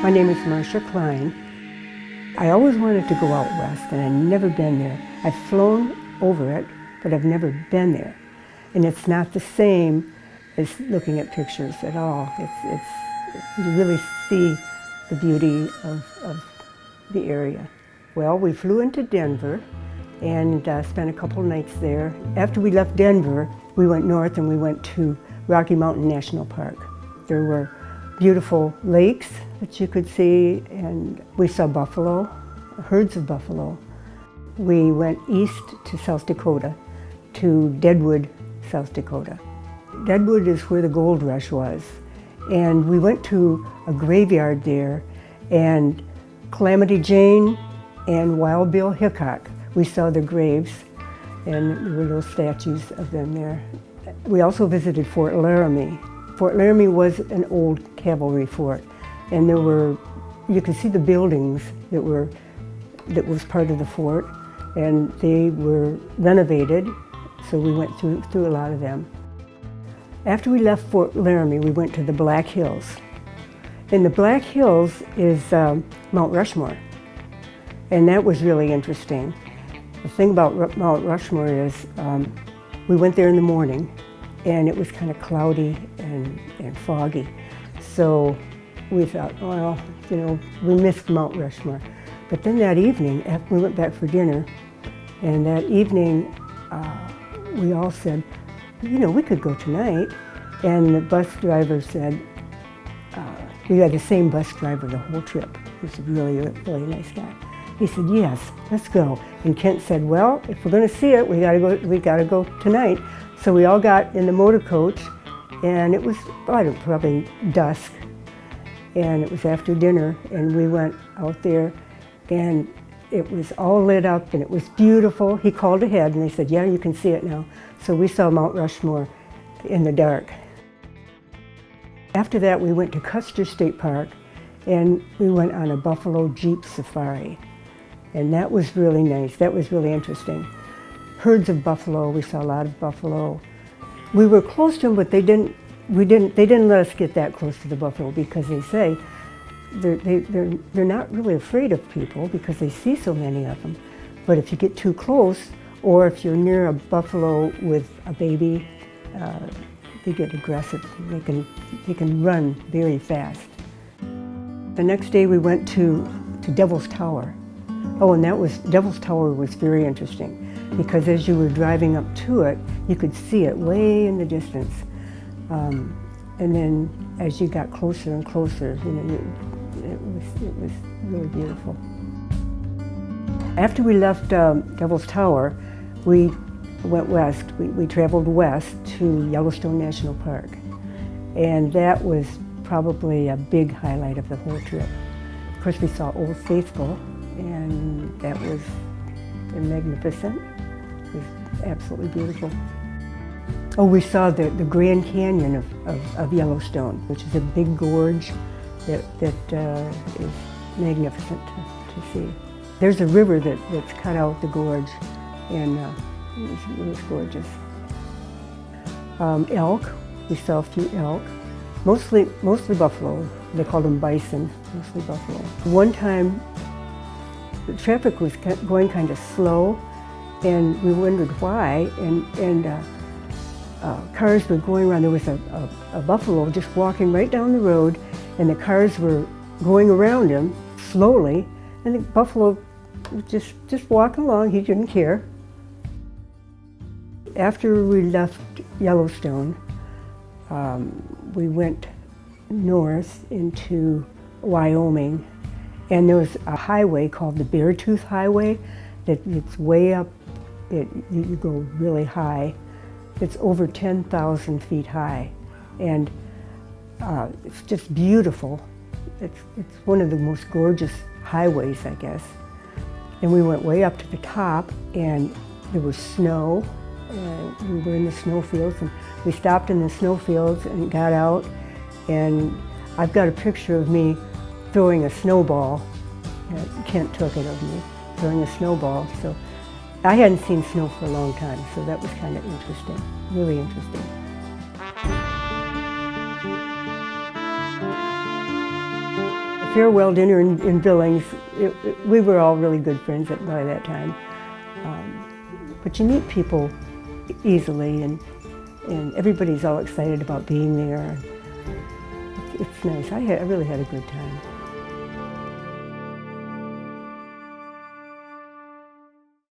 My name is Marcia Kline. I always wanted to go out west, and I'd never been there. I've flown over it, but I've never been there. And it's not the same as looking at pictures at all. You really see the beauty of the area. Well, we flew into Denver and spent a couple nights there. After we left Denver, we went north and we went to Rocky Mountain National Park. There were beautiful lakes that you could see, and we saw buffalo, herds of buffalo. We went east to South Dakota, to Deadwood, South Dakota. Deadwood is where the gold rush was, and we went to a graveyard there, and Calamity Jane and Wild Bill Hickok. We saw their graves, and there were little statues of them there. We also visited Fort Laramie. Fort Laramie was an old cavalry fort, and you could see the buildings that was part of the fort, and they were renovated, so we went through a lot of them. After we left Fort Laramie, we went to the Black Hills. And the Black Hills is Mount Rushmore, and that was really interesting. The thing about Mount Rushmore is we went there in the morning, and it was kind of cloudy and foggy. So we thought, well, we missed Mount Rushmore. But then that evening, after we went back for dinner, and that evening we all said, we could go tonight. And the bus driver said, we had the same bus driver the whole trip. He was a really, really nice guy. He said, yes, let's go. And Kent said, well, if we're going to see it, we gotta go tonight. So we all got in the motor coach, and it was probably dusk, and it was after dinner, and we went out there, and it was all lit up, and it was beautiful. He called ahead, and they said, yeah, you can see it now. So we saw Mount Rushmore in the dark. After that, we went to Custer State Park, and we went on a buffalo jeep safari. And that was really nice. That was really interesting. Herds of buffalo. We saw a lot of buffalo. We were close to them, but they didn't let us get that close to the buffalo, because they say they're not really afraid of people because they see so many of them. But if you get too close, or if you're near a buffalo with a baby, they get aggressive. They can run very fast. The next day we went to Devil's Tower. Oh, and Devil's Tower was very interesting, because as you were driving up to it, you could see it way in the distance. And then as you got closer and closer, it was really beautiful. After we left Devil's Tower, we went west. We traveled west to Yellowstone National Park. And that was probably a big highlight of the whole trip. Of course, we saw Old Faithful, and that was magnificent. It was absolutely beautiful. Oh, we saw the Grand Canyon of Yellowstone, which is a big gorge that is magnificent to see. There's a river that's cut out the gorge, and it was gorgeous. Elk, we saw a few elk, mostly buffalo. They called them bison, mostly buffalo. One time, the traffic was going kind of slow, and we wondered why, and cars were going around. There was a buffalo just walking right down the road, and the cars were going around him slowly, and the buffalo was just walking along. He didn't care. After we left Yellowstone, we went north into Wyoming, and there was a highway called the Beartooth Highway it's way up. You go really high. It's over 10,000 feet high, and it's just beautiful. It's one of the most gorgeous highways, I guess. And we went way up to the top, and there was snow. We were in the snowfields, and we stopped in the snowfields and got out, and I've got a picture of me throwing a snowball. Kent took it of me, throwing a snowball. So I hadn't seen snow for a long time, so that was kind of interesting, really interesting. farewell dinner in Billings. We were all really good friends by that time. But you meet people easily, and everybody's all excited about being there. It's nice. I really had a good time.